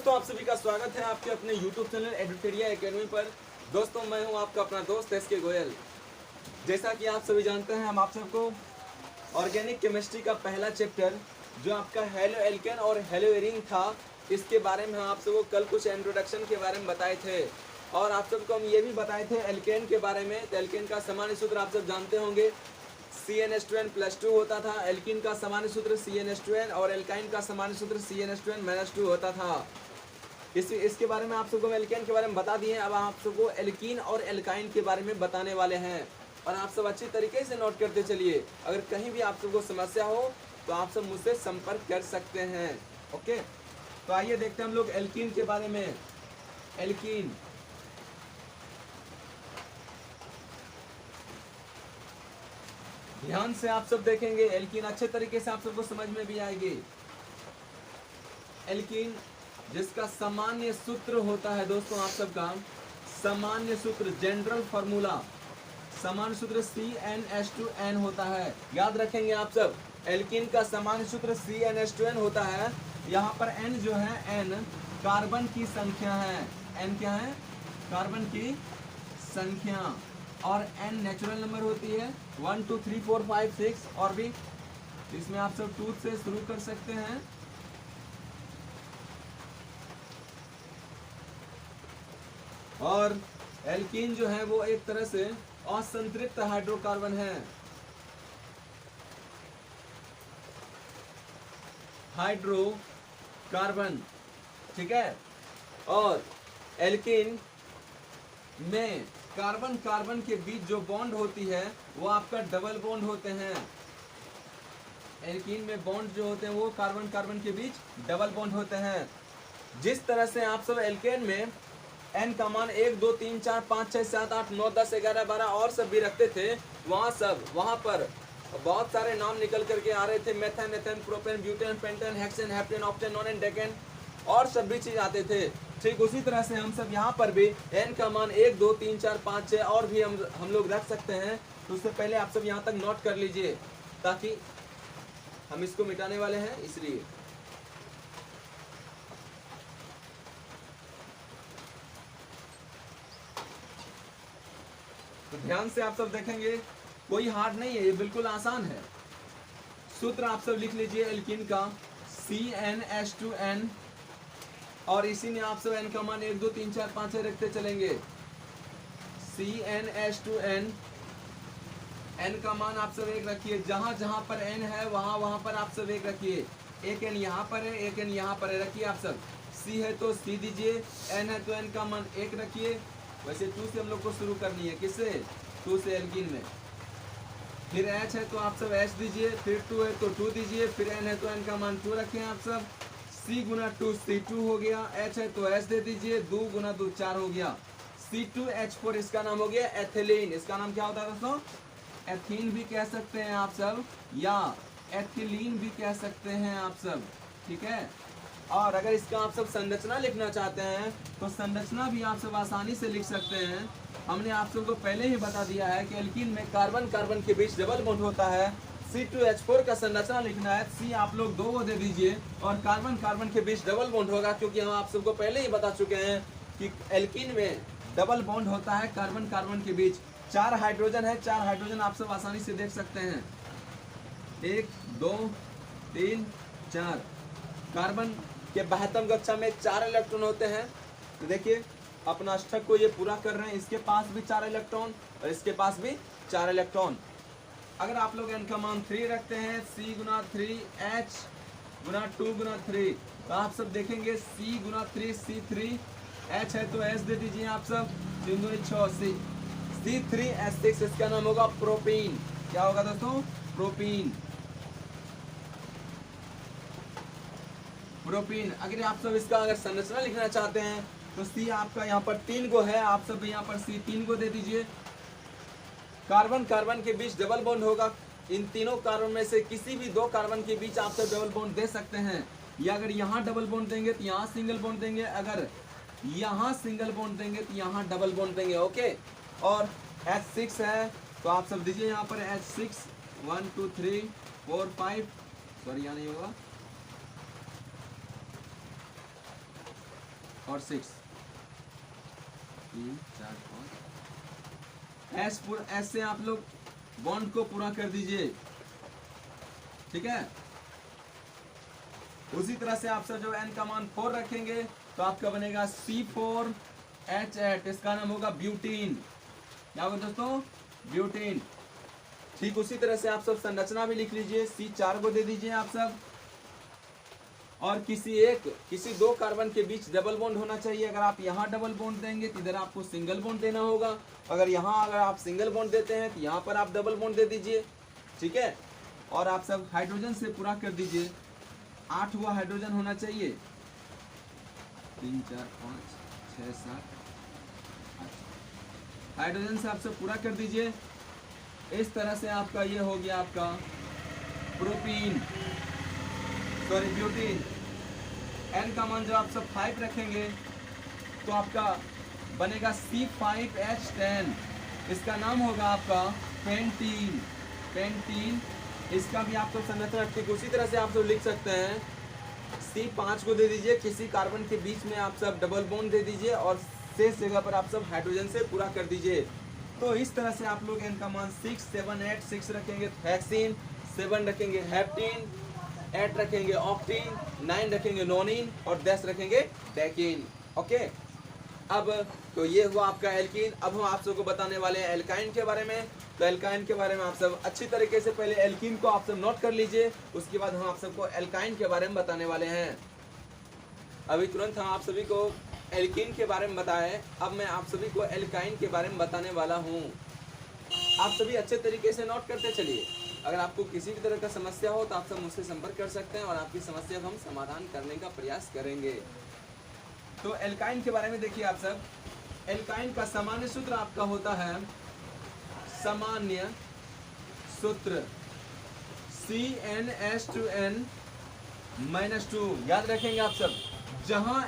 दोस्तों, आप सभी का स्वागत है आपके अपने YouTube चैनल एडुटेरिया एकेडमी पर। दोस्तों, मैं हूं आपका अपना दोस्त एस के गोयल। जैसा कि आप सभी जानते हैं, हम आप सबको ऑर्गेनिक केमिस्ट्री का पहला चैप्टर जो आपका हेलो एल्केन और हेलो एरीन था, इसके बारे में हम आप सबको कल कुछ इंट्रोडक्शन के बारे में बताए थे। और आप सबको हम ये भी बताए थे एल्केन के बारे में। तो एल्केन का सामान्य सूत्र आप सब जानते होंगे, CnH2n+2 होता था। एल्कीन का सामान्य सूत्र CnH2n और एल्काइन का सामान्य सूत्र CnH2n-2 होता था। इसके बारे में आप सबको हम एल्केन के बारे में बता दिए। अब आप सबको एल्कीन और एल्काइन के बारे में बताने वाले हैं, और आप सब अच्छी तरीके से नोट करते चलिए। अगर कहीं भी आप सबको समस्या हो तो आप सब मुझसे संपर्क कर सकते हैं। ओके, तो आइए देखते हैं हम लोग एल्कीन के बारे में। एल्कीन ध्यान से आप सब देखेंगे, एल्कीन अच्छे तरीके से आप सबको समझ में भी आएगी। एल्कीन जिसका सामान्य सूत्र होता है दोस्तों, आप सबका सामान्य सूत्र जनरल फार्मूला सामान्य सूत्र CnH2n होता है। याद रखेंगे आप सब, एल्कीन का सामान्य सूत्र CnH2n होता है। यहाँ पर n जो है, n कार्बन की संख्या है। n क्या है? कार्बन की संख्या। और n नेचुरल नंबर होती है, 1 2 3 4 5 6 और भी। इसमें आप सब 2 से शुरू कर सकते हैं। और एल्कीन जो है वो एक तरह से असंतृप्त हाइड्रोकार्बन है। हाइड्रोकार्बन, ठीक है। और एल्कीन में कार्बन कार्बन के बीच जो बॉन्ड होती है वो आपका डबल बॉन्ड होते हैं। एल्कीन में बॉन्ड जो होते हैं वो कार्बन कार्बन के बीच डबल बॉन्ड होते हैं। जिस तरह से आप सब एल्केन में n का मान 1 2 3 4 5 6 7 8 9 10 11 12 और सब भी रखते थे, वहाँ पर बहुत सारे नाम निकल करके आ रहे थे। Methane, ethane, propane, butane, pentane, hexane, heptane, octane, नोनेन, decane और सब भी चीज आते थे। ठीक उसी तरह से हम सब यहाँ पर भी n का मान 1 2 3 4 5 6 और भी हम लोग रख सकते हैं। तो उससे पहले आप सब यहाँ तक नोट कर लीजिए, ताकि हम इसको मिटाने वाले हैं, इसलिए। तो ध्यान से आप सब देखेंगे, कोई हार्ड नहीं है, ये बिल्कुल आसान है। सूत्र आप सब लिख लीजिए एल्कीन का CnH2n, और इसी में आप सब n का मान 1 2 3 4 5 6 रखते चलेंगे। CnH2n, n का मान आप सब 1 रखिए। जहां जहां पर n है वहां पर आप सब 1 रखिए। एक n यहाँ पर है, एक n यहाँ पर है, रखिए आप सब। C है तो C दीजिए, n है तो n का मान 1 रखिए। वैसे 2 से हम लोग को शुरू करनी है, किससे? 2 से एल्कीन में। फिर H है तो आप सब H दीजिए, फिर 2 है तो 2 दीजिए, फिर n है तो n का मान 2 रखें आप सब। C गुना 2 C2 हो गया, H है तो H दे दीजिए, 2 गुना 2 4 हो गया। C2H4 इसका नाम हो गया एथिलीन। इसका नाम क्या होता है दोस्तों? एथीन भी कह सकते हैं आप सब, या एथिलीन भी कह सकते हैं आप सब, ठीक है। और अगर इसका आप सब संरचना लिखना चाहते हैं तो संरचना भी आप सब आसानी से लिख सकते हैं। हमने आप सबको पहले ही बता दिया है कि एल्कीन में कार्बन कार्बन के बीच डबल बॉन्ड होता है। C2H4 का संरचना लिखना है, C आप लोग 2 दे दीजिए, और कार्बन कार्बन के बीच डबल बॉन्ड होगा, क्योंकि हम आप सबको पहले ही बता चुके हैं कि एल्कीन में डबल बॉन्ड होता है कार्बन कार्बन के बीच। 4 हाइड्रोजन है, 4 हाइड्रोजन आप सब आसानी से देख सकते हैं, 1 2 3 4। कार्बन के 72 कक्षा में 4 इलेक्ट्रॉन होते हैं। तो देखिए अपना अष्टक को ये पूरा कर रहे हैं, इसके पास भी 4 इलेक्ट्रॉन और इसके पास भी 4 इलेक्ट्रॉन। अगर आप लोग n का मान 3 रखते हैं, C गुना 3 H गुना 2 गुना 3, तो आप सब देखेंगे C गुना 3 C3, H है तो H दे दीजिए आप सब, 3 दूनी 6 C3H6, इसका नाम होगा प्रोपीन। क्या होगा दोस्तों? प्रोपीन। प्रोपीन। अगर आप सब इसका अगर संरचना लिखना चाहते हैं तो C आपका यहाँ पर 3 गो है, आप सब यहाँ पर C 3 गो दे दीजिए। कार्बन कार्बन के बीच डबल बॉन्ड होगा। इन तीनों कार्बन में से किसी भी 2 कार्बन के बीच आप सब डबल बॉन्ड दे सकते हैं, या अगर यहाँ डबल बॉन्ड देंगे तो यहाँ सिंगल बॉन्ड देंगे, अगर यहाँ सिंगल बॉन्ड देंगे तो यहाँ डबल बॉन्ड देंगे। ओके, और H6 है तो आप सब दीजिए यहाँ पर H6, 1 2 3 4 5, सॉरी यहाँ नहीं होगा, और 6, 3 4 5। एस से आप लोग बॉन्ड को पूरा कर दीजिए, ठीक है। उसी तरह से आप सब जो n का मान 4 रखेंगे तो आपका बनेगा C4H8, इसका नाम होगा ब्यूटीन। क्या होगा दोस्तों? ब्यूटीन। ठीक उसी तरह से आप सब संरचना भी लिख लीजिए, C4 को दे दीजिए आप सब। और किसी दो कार्बन के बीच डबल बॉन्ड होना चाहिए। अगर आप यहाँ डबल बॉन्ड देंगे तो इधर आपको सिंगल बॉन्ड देना होगा। अगर आप सिंगल बॉन्ड देते हैं तो यहाँ पर आप डबल बॉन्ड दे दीजिए, ठीक है। और आप सब हाइड्रोजन से पूरा कर दीजिए, 8 हुआ हाइड्रोजन होना चाहिए, 3 4 5 6 7 8 हाइड्रोजन से आप सब पूरा कर दीजिए। इस तरह से आपका ये हो गया आपका ब्यूटीन। n का मान जब आप सब 5 रखेंगे तो आपका बनेगा C5H10, इसका नाम होगा आपका पेंटीन। इसका भी आप सब संरचना ठीक उसी तरह से आप सब लिख सकते हैं। C5 को दे दीजिए, किसी कार्बन के बीच में आप सब डबल बॉन्ड दे दीजिए और शेष जगह पर आप सब हाइड्रोजन से पूरा कर दीजिए। तो इस तरह से आप लोग n का मान 6 7 8 6 रखेंगे हेक्सीन, 7 रखेंगे हेप्टीन, 8 रखेंगे ऑक्टीन, 9 रखेंगे नोनिन और 10 रखेंगे डेकिन। ओके, अब तो ये हुआ आपका एल्कीन। अब हम आप सबको बताने वाले हैं एल्काइन के बारे में। तो एल्काइन के बारे में आप सब अच्छी तरीके से पहले एल्कीन को आप सब नोट कर लीजिए, उसके बाद हम आप सबको एल्काइन के बारे में बताने वाले हैं। अभी तुरंत हम आप सभी को एल्कीन के बारे में बताएं, अब मैं आप सभी को एल्काइन के बारे में बताने वाला हूँ। आप सभी अच्छे तरीके से नोट करते चलिए। अगर आपको किसी भी तरह का समस्या हो तो आप सब मुझसे संपर्क कर सकते हैं और आपकी समस्या का हम समाधान करने का प्रयास करेंगे। तो एल्काइन के बारे में देखिए आप सब। एल्काइन का सामान्य सूत्र आपका होता है, सामान्य सूत्र CnH2n-2। याद रखेंगे आप सब, जहां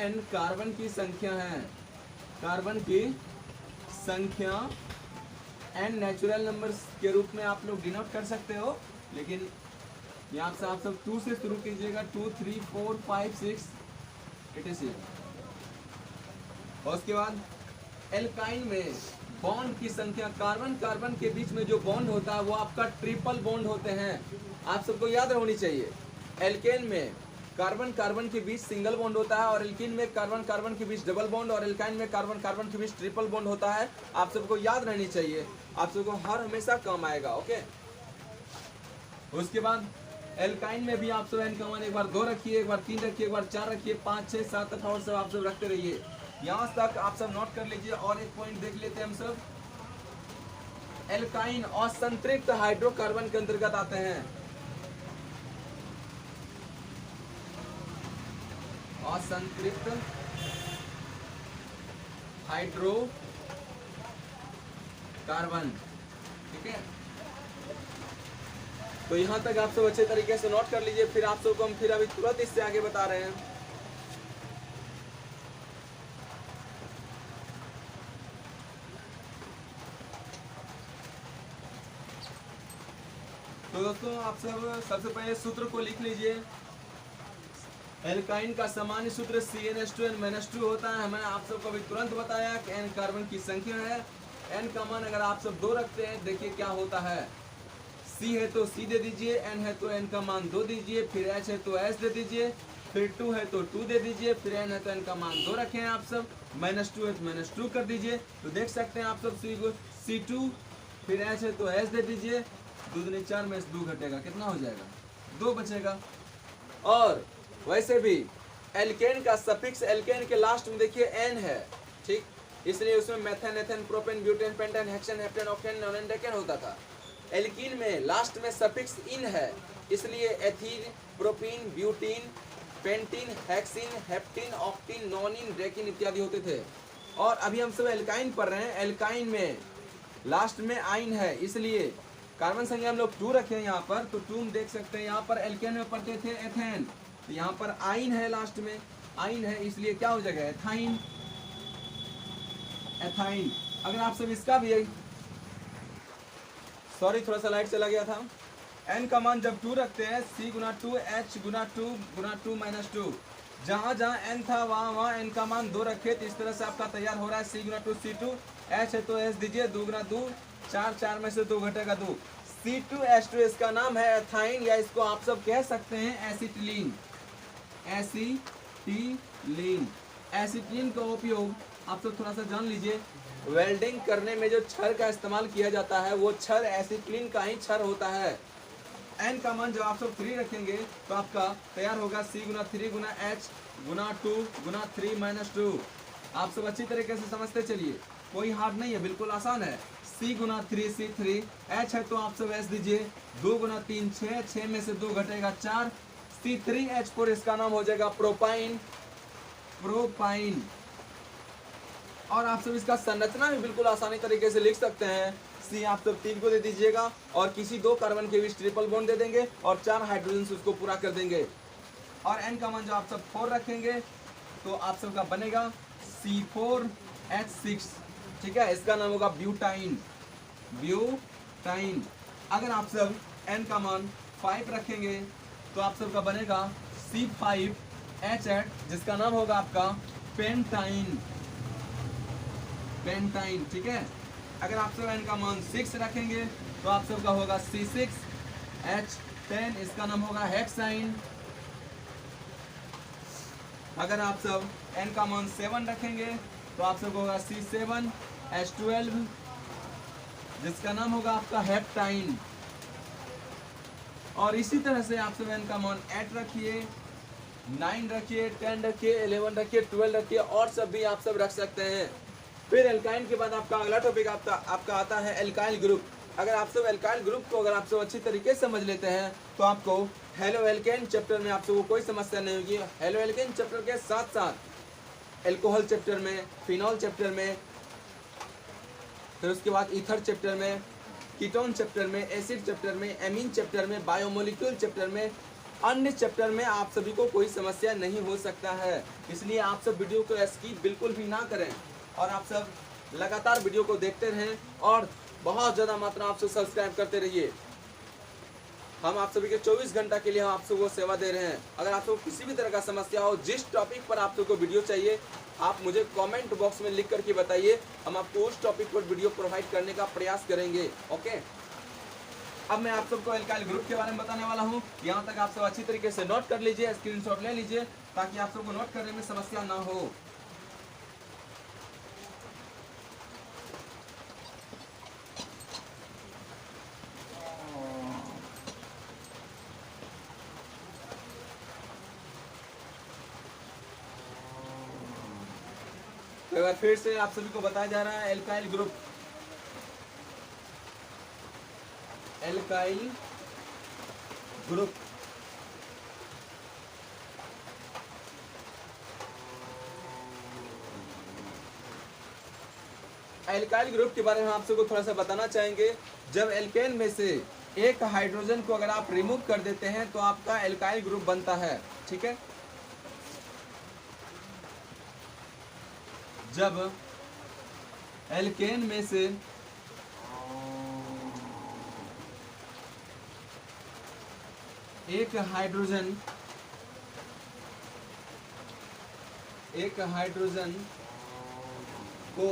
n कार्बन की संख्या है, कार्बन की संख्या n नेचुरल नंबर के रूप में आप लोग डिनोट कर सकते हो, लेकिन यहाँ से आप सब 2 से शुरू कीजिएगा, 2 3 4 5 6 etc। और उसके बाद एल्काइन में बॉन्ड की संख्या, कार्बन के बीच में जो बॉन्ड होता है वो आपका ट्रिपल बॉन्ड होते हैं। आप सबको याद होनी चाहिए। एल्केन में कार्बन के बीच सिंगल बॉन्ड होता है और एल्कीन में कार्बन के बीच डबल बॉन्ड और एल्काइन में कार्बन के बीच ट्रिपल बॉन्ड होता है। आप सबको याद रहनी चाहिए, आप सबको हर हमेशा काम आएगा। ओके, उसके बाद एल्काइन में भी आप सब n का मान एक बार 2 रखिए, एक बार 3 रखिए, एक बार 4 रखिए, 5 6 7 8 और सब आप सब रखते रहिए। यहाँ तक आप सब नोट कर लीजिए। और एक पॉइंट देख लेते हैं हम सब। एल्काइन असंतृप्त हाइड्रोकार्बन के अंतर्गत आते हैं। असंतृप्त हाइड्रोकार्बन, ठीक है। तो यहाँ तक आप सब अच्छे तरीके से नोट कर लीजिए। फिर आप सबको हम फिर अभी तुरंत इससे आगे बता रहे हैं। तो दोस्तों आप सब सबसे पहले सूत्र को लिख लीजिए। एल्काइन का सामान्य सूत्र CnH2n-2 होता है। मैंने आप सबको अभी तुरंत बताया कि n कार्बन की संख्या है। n का मान अगर आप सब 2 रखते हैं, देखिए क्या होता है। C है तो C दे दीजिए, n है तो n का मान 2 दीजिए, फिर H है तो H दे दीजिए, फिर 2 है तो 2 दे दीजिए, फिर n है तो n का मान 2 रखे हैं आप सब, -2 है तो -2 कर दीजिए। तो देख सकते हैं आप सब C2, फिर H है तो H दे दीजिए, 2 दूनी 4 में 2 घटेगा, कितना हो जाएगा? 2 बचेगा। और वैसे भी एल्केन का सफिक्स एल्केन के लास्ट में देखिए n है, ठीक, इसलिए उसमें methane, ethane, propane, butane, pentane, hexane, heptane, octane, नोनेन, decane होता था। एल्कीन में लास्ट में सफिक्स इन है, इसलिए ethene, propene, butene, pentene, hexene, heptene, octene, nonene, decene इत्यादि होते थे। और अभी हम सब एल्काइन पढ़ रहे हैं। एल्काइन में लास्ट में आइन है, इसलिए कार्बन संख्या हम लोग 2 रखे हैं यहाँ पर। तो 2 देख सकते हैं, यहाँ पर एल्केन में पढ़ते थे एथेन, तो यहाँ पर आइन है, लास्ट में आइन है, इसलिए क्या हो जाएगा? एथाइन। एथाइन। अगर आप सब इसका भी, सॉरी थोड़ा सा लाइट चला गया था। n का मान जब 2 रखते हैं, C × 2 H × 2 × 2 - 2, जहां जहां n था वहां वहां n का मान 2 रखे, तो इस तरह से आपका तैयार हो रहा है C गुना 2 C2। H है तो H दीजिए, 2 गुना 2 4, 4 में से 2 घटेगा 2, C2H2, इसका नाम है एथाइन, या इसको आप सब कह सकते हैं एसिटिलीन। एसिटिलीन, एसिटिलीन का उपयोग आप सब थोड़ा सा जान लीजिए, वेल्डिंग करने में जो छड़ का इस्तेमाल किया जाता है वो छड़ एसिटिलीन का ही छड़ होता है। n का मान जब आप सब 3 रखेंगे तो आपका तैयार होगा C गुना 3 गुना H गुना 2 गुना 3 माइनस 2। आप सब अच्छी तरीके से समझते चलिए, कोई हार्ड नहीं है, बिल्कुल आसान है। C गुना 3 C3, H है तो आप सब H दीजिए, 2 गुना 3 6, 6 में से 2 घटेगा 4, C3H4, इसका नाम हो जाएगा प्रोपाइन। प्रोपाइन। और आप सब इसका संरचना भी बिल्कुल आसानी तरीके से लिख सकते हैं। C आप सब 3 को दे दीजिएगा और किसी 2 कार्बन के बीच ट्रिपल बॉन्ड दे देंगे और 4 हाइड्रोजन से उसको पूरा कर देंगे। और N का मान जो आप सब 4 रखेंगे तो आप सब का बनेगा C4H6, ठीक है, इसका नाम होगा ब्यूटाइन। ब्यूटाइन। अगर आप सब N का मान 5 रखेंगे तो आप सब का बनेगा C5H8, जिसका नाम होगा आपका पेंटाइन। पेंटाइन, ठीक है। अगर आप सब N का मान 6 रखेंगे तो आप सब का होगा C6H10, इसका नाम होगा हेक्साइन। अगर आप सब N का मान 7 रखेंगे तो आप सब होगा C7H12, जिसका नाम होगा आपका हेप्टाइन। और इसी तरह से आप सब N का मान 8 रखिए, 9 रखिए, 10 रखिए, 11 रखिए, 12 रखिए, और सब भी आप सब रख सकते हैं। फिर एल्काइन के बाद आपका अगला टॉपिक आपका आता है एल्काइल ग्रुप। अगर आप सब एल्काइल ग्रुप को अगर आप सब अच्छी तरीके से समझ लेते हैं तो आपको हेलो एल्केन चैप्टर में आप सबको कोई समस्या नहीं होगी। हेलो एल्केन चैप्टर के साथ साथ एल्कोहल चैप्टर में, फिनॉल चैप्टर में, फिर उसके बाद ईथर चैप्टर में, कीटोन चैप्टर में, एसिड चैप्टर में, एमीन चैप्टर में, बायोमोलिक्यूल चैप्टर में, अन्य चैप्टर में आप सभी को कोई समस्या नहीं हो सकता है। इसलिए आप सब वीडियो को स्किप बिल्कुल भी ना करें और आप सब लगातार वीडियो को देखते रहें और बहुत ज़्यादा मात्रा आप सब सब्सक्राइब करते रहिए। हम आप सभी के 24 घंटा के लिए हम आप सबको सेवा दे रहे हैं। अगर आप सबको किसी भी तरह का समस्या हो, जिस टॉपिक पर आप सबको वीडियो चाहिए, आप मुझे कमेंट बॉक्स में लिख करके बताइए, हम आपको उस टॉपिक पर वीडियो प्रोवाइड करने का प्रयास करेंगे। ओके, अब मैं आप सबको एल्काइल ग्रुप के बारे में बताने वाला हूँ। यहाँ तक आप सब अच्छी तरीके से नोट कर लीजिए, स्क्रीनशॉट ले लीजिए, ताकि आप सबको नोट करने में समस्या ना हो। तो एक बार फिर से आप सभी को बताया जा रहा है alkyl group. Alkyl group alkyl group के बारे में आप सबको थोड़ा सा बताना चाहेंगे। जब एल्केन में से एक हाइड्रोजन को अगर आप रिमूव कर देते हैं तो आपका एल्काइल ग्रुप बनता है, ठीक है। जब एल्केन में से एक हाइड्रोजन को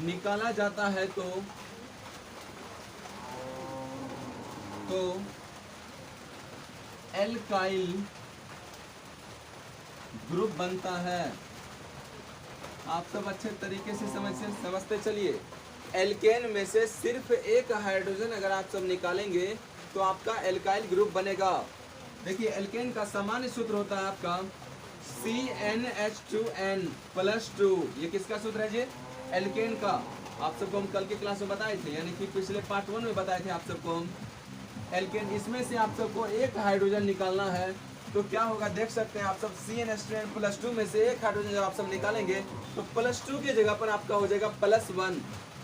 निकाला जाता है तो एल्काइल ग्रुप बनता है। आप सब अच्छे तरीके से समझते चलिए। एल्केन में से सिर्फ एक हाइड्रोजन अगर आप सब निकालेंगे तो आपका एल्काइल ग्रुप बनेगा। देखिए, एल्केन का सामान्य सूत्र होता है आपका CnH2n+2। ये किसका सूत्र है जी? एल्केन का। आप सबको हम कल की क्लास में बताए थे, यानी कि पिछले पार्ट 1 में बताए थे आप सबको हम एल्केन। इसमें से आप सबको एक हाइड्रोजन निकालना है तो क्या होगा देख सकते हैं आप सब। CnH2n+2 में से एक हाइड्रोजन जब आप सब निकालेंगे तो +2 की जगह पर आपका हो जाएगा +1,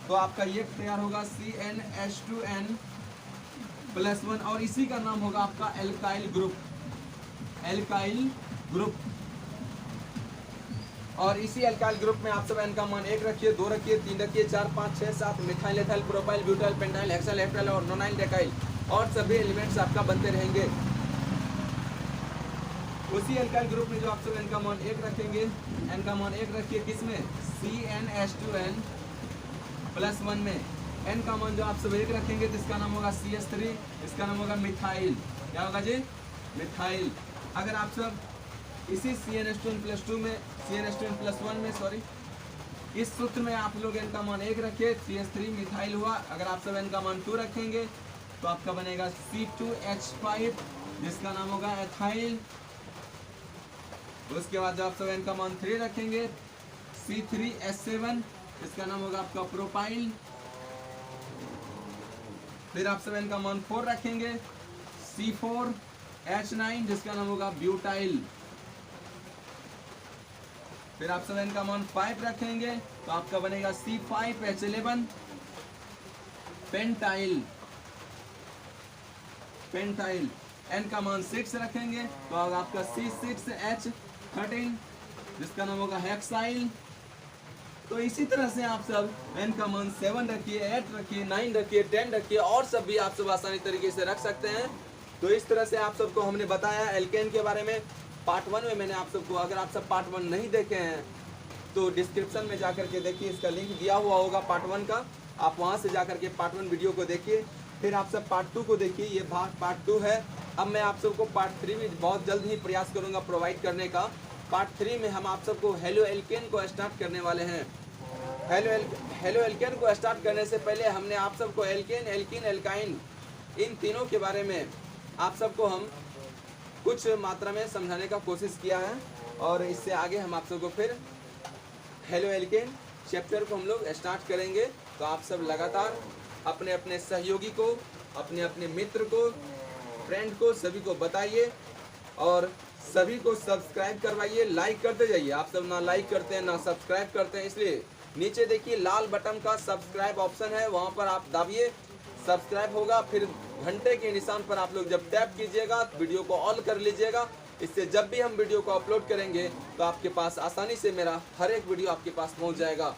तो आपका ये तैयार होगा CnH2n+1 और इसी का नाम होगा आपका एल्काइल ग्रुप। Alkyl group. और इसी एल्काइल ग्रुप में आप सब N का मान 1 रखिए, 2 रखिए, 3 रखिए, 4, 5, 6, 7 methyl, ethyl, propyl, butyl, pentyl, hexyl, heptyl और नोनाइल, डेकाइल और सभी एलिमेंट्स आपका बनते रहेंगे। उसी एल्काइल ग्रुप में जो आप सब n का मान 1 रखेंगे, n का मान 1 रखिए किसमें, CnH2n प्लस 1 में। n का मान जो आप सब 1 रखेंगे तो इसका नाम होगा CH3, इसका नाम होगा मिथाइल। क्या होगा जी, मिथाइल। अगर आप सब इसी CnH2n प्लस 2 में, CnH2n प्लस 1 में, सॉरी, इस सूत्र में आप लोग n का मान 1 रखे, CH3 मिथाइल हुआ। अगर आप सब n का मान 2 रखेंगे तो आपका बनेगा C2H5 जिसका नाम होगा एथाइल। उसके बाद जब आप सब n का मान 3 रखेंगे, C3H7 इसका नाम होगा आपका प्रोपाइल। फिर आप सब n का मान 4 रखेंगे, C4H9 जिसका नाम होगा ब्यूटाइल। फिर आप सब n का मान 5 रखेंगे तो आपका बनेगा C5H11 पेंटाइल। पेंटाइल। n का मान 6 रखेंगे तो आपका C6H13 जिसका नाम होगा हेक्साइल। तो इसी तरह से आप सब n का मान 7 रखिए, 8 रखिए, 9 रखिए, 10 रखिए और सब भी आप सब आसानी तरीके से रख सकते हैं। तो इस तरह से आप सबको हमने बताया एल्केन के बारे में। पार्ट 1 में मैंने आप सबको, अगर आप सब पार्ट 1 नहीं देखे हैं तो डिस्क्रिप्शन में जाकर के देखिए, इसका लिंक दिया हुआ होगा पार्ट 1 का, आप वहां से जाकर के पार्ट 1 वीडियो को देखिए। फिर आप सब पार्ट 2 को देखिए, ये भाग पार्ट 2 है। अब मैं आप सबको पार्ट 3 में बहुत जल्द ही प्रयास करूंगा प्रोवाइड करने का। पार्ट 3 में हम आप सबको हेलो एल्केन को स्टार्ट करने वाले हैं। हेलो एल्केन को स्टार्ट करने से पहले हमने आप सबको एल्केन, एल्कीन, एल्काइन इन तीनों के बारे में आप सबको हम कुछ मात्रा में समझाने का कोशिश किया है। और इससे आगे हम आप सबको फिर हेलो एल्केन चैप्टर को हम लोग स्टार्ट करेंगे। तो आप सब लगातार अपने अपने सहयोगी को, अपने अपने मित्र को, फ्रेंड को, सभी को बताइए और सभी को सब्सक्राइब करवाइए, लाइक करते जाइए। आप सब ना लाइक करते हैं ना सब्सक्राइब करते हैं, इसलिए नीचे देखिए लाल बटन का सब्सक्राइब ऑप्शन है, वहां पर आप दाबिए, सब्सक्राइब होगा। फिर घंटे के निशान पर आप लोग जब टैप कीजिएगा वीडियो को ऑल कर लीजिएगा। इससे जब भी हम वीडियो को अपलोड करेंगे तो आपके पास आसानी से मेरा हर एक वीडियो आपके पास पहुंच जाएगा।